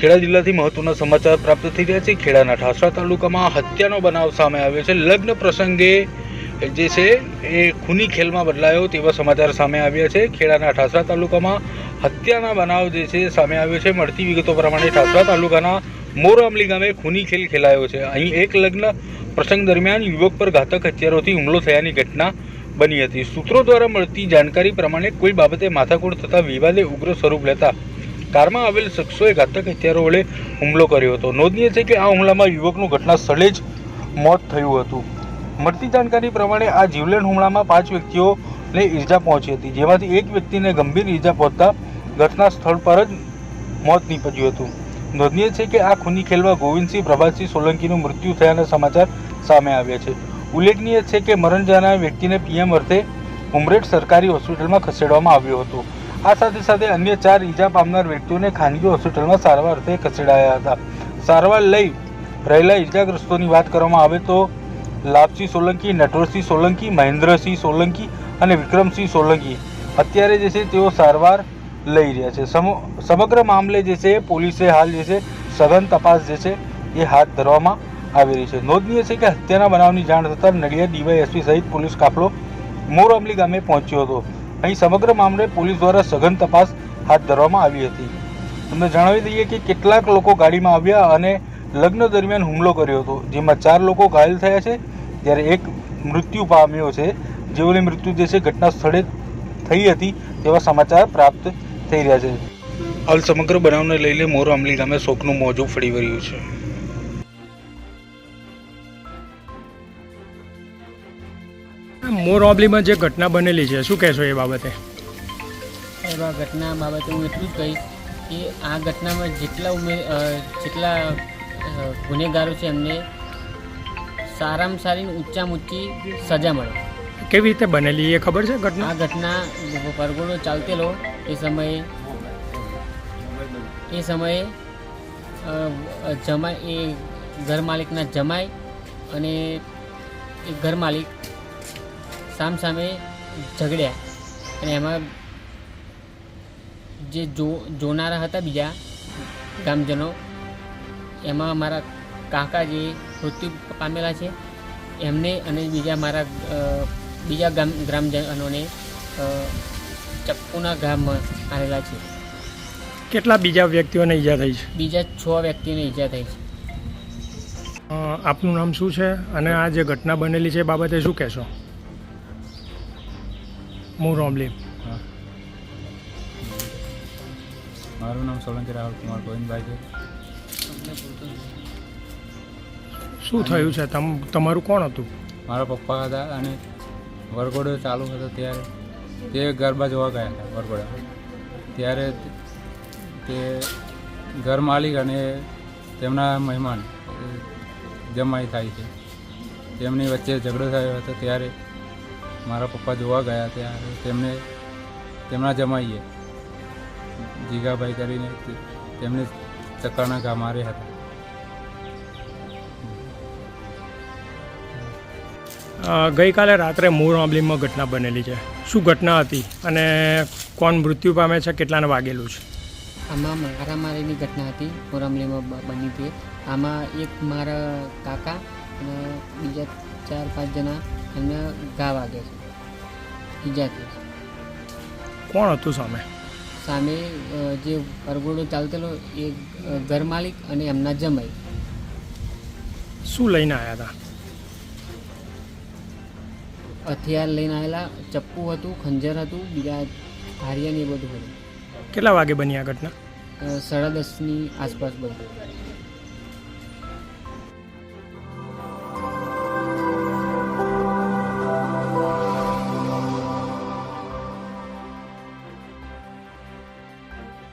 ખેડા જિલ્લાથી મહત્વના સમાચાર પ્રાપ્ત થઈ રહ્યા છે। ખેડાના ઠાસરા તાલુકામાં હત્યાનો બનાવ સામે આવ્યો છે। લગ્ન પ્રસંગે જે છે એ ખૂની ખેલમાં બદલાયો તેવા સમાચાર સામે આવ્યા છે। ખેડાના ઠાસરા તાલુકામાં હત્યાના બનાવ જે છે સામે આવ્યો છે। મળતી વિગતો પ્રમાણે ઠાસરા તાલુકાના મોરામલી ગામે ખૂની ખેલ ખેલાયો છે। અહીં એક લગ્ન પ્રસંગ દરમિયાન યુવક પર ઘાતક હથિયારોથી હુમલો થયાની ઘટના બની હતી। સૂત્રો દ્વારા મળતી જાણકારી પ્રમાણે કોઈ બાબતે માથાકૂટ થતાં વિવાદે ઉગ્ર સ્વરૂપ લેતા કારમાં આવેલ શખ્સોએ ઘાતક હથિયારો વડે હુમલો કર્યો હતો। નોંધનીય છે કે આ હુમલામાં યુવકનું ઘટના સ્થળે જ મોત થયું હતું। મળતી જાણકારી પ્રમાણે આ જીવલેણ હુમલામાં 5 વ્યક્તિઓને ઈજા પહોંચી હતી, જેમાંથી એક વ્યક્તિને ગંભીર ઈજા પહોંચતા ઘટના સ્થળ પર જ મોત નીપજ્યું હતું। નોંધનીય છે કે આ ખૂની ખેલમાં ગોવિંદસિંહ પ્રભાતસિંહ સોલંકીનું મૃત્યુ થયાના સમાચાર સામે આવ્યા છે। ઉલ્લેખનીય છે કે મરણ જનાર વ્યક્તિને પીએમ અર્થે ઉમરેઠ સરકારી હોસ્પિટલમાં ખસેડવામાં આવ્યો હતો। આ સાથે સાથે અન્ય 4 ઈજા પામનાર વ્યક્તિઓને ખાનગી હોસ્પિટલમાં સારવાર અર્થે ખસેડાયા હતા। સારવાર લઈ રહેલા ઈજાગ્રસ્તોની વાત કરવામાં આવે તો લાભસિંહ સોલંકી, નટવરસિંહ સોલંકી, મહેન્દ્રસિંહ સોલંકી અને વિક્રમસિંહ સોલંકી અત્યારે જે છે તેઓ સારવાર લઈ રહ્યા છે। સમગ્ર મામલે જે છે પોલીસે હાલ જે છે સઘન તપાસ જે છે એ હાથ ધરવામાં આવી રહી છે। નોંધનીય છે કે હત્યાના બનાવની જાણ થતાં નડિયાદ ડીવાયએસપી સહિત પોલીસ કાફલો મોરામલી ગામે પહોંચ્યો હતો। અહીં સમગ્ર મામલે પોલીસ દ્વારા સઘન તપાસ હાથ ધરવામાં આવી હતી। તમને જણાવી દઈએ કે કેટલાક લોકો ગાડીમાં આવ્યા અને લગ્ન દરમિયાન હુમલો કર્યો હતો, જેમાં 4 લોકો ઘાયલ થયા છે, જ્યારે એક મૃત્યુ પામ્યો છે, જેઓની મૃત્યુ જે છે ઘટના સ્થળે થઈ હતી તેવા સમાચાર પ્રાપ્ત થઈ રહ્યા છે। હાલ સમગ્ર બનાવને લઈને મોરામલી ગામે શોકનું મોજું ફરી વળ્યું છે। મોરામલીમાં જે ઘટના બનેલી છે, શું કહેશો એ બાબતે? એવા ઘટના બાબતે હું એટલું જ કહીશ કે આ ઘટનામાં જેટલા ગુનેગારો છે એમને સારામાં સારી ઊંચામાં ઊંચી સજા મળે। કેવી રીતે બનેલી એ ખબર છે ઘટના? આ ઘટના પરગોડો ચાલતેલો એ સમયે જમાઈ એ ઘર માલિકના જમાઈ અને એ ઘર માલિક સામે ઝઘડ્યા અને એમાં જે જોનારા હતા બીજા ગામજનો, એમાં મારા કાકા જે મૃત્યુ પામેલા છે એમને અને બીજા ગ્રામજનોને ચપ્પુના ઘામાં આવેલા છે। કેટલા બીજા વ્યક્તિઓને ઈજા થઈ છે? બીજા 6 વ્યક્તિઓને ઈજા થઈ છે। આપનું નામ શું છે અને આ જે ઘટના બનેલી છે એ બાબતે શું કહેશો? મોરામલી। મારું નામ સોલંકી રાહુલ કુમાર ગોવિંદભાઈ છે। શું થયું છે? તમારું કોણ હતું? મારા પપ્પા હતા અને વરઘોડો ચાલુ હતો ત્યારે તે ગરબા જોવા ગયા હતા વરઘોડા, ત્યારે તે ઘર માલિક અને તેમના મહેમાન જમાઈ થાય છે તેમની વચ્ચે ઝઘડો થયો હતો। ત્યારે મારા પપ્પા જોવા ગયા ત્યારે તેમના જમાઈએ જીગાભાઈ કરીને તેમને ચક્કરના ઘા માર્યા હતા। ગઈકાલે રાત્રે મોરામલીમાં ઘટના બનેલી છે, શું ઘટના હતી અને કોણ મૃત્યુ પામે છે, કેટલાને વાગેલું છે? આમાં મારામારીની ઘટના હતી, મોરામલીમાં બની હતી। આમાં એક મારા કાકા અને બીજા 4-5 જણા એમને ઘા વાગે છે, ઈજા થઈ છે। કોણ હતું સામે? જે પરગોડો ચાલતેલો એ ઘર માલિક અને એમના જમાઈ। શું લઈને આવ્યા હતા? હથિયાર લઈને આવેલા, ચપ્પુ હતું, ખંજર હતું, બીજા હારિયા ને એ બધું હતું। કેટલા વાગે બની આ ઘટના? 10:30ની આસપાસ બની।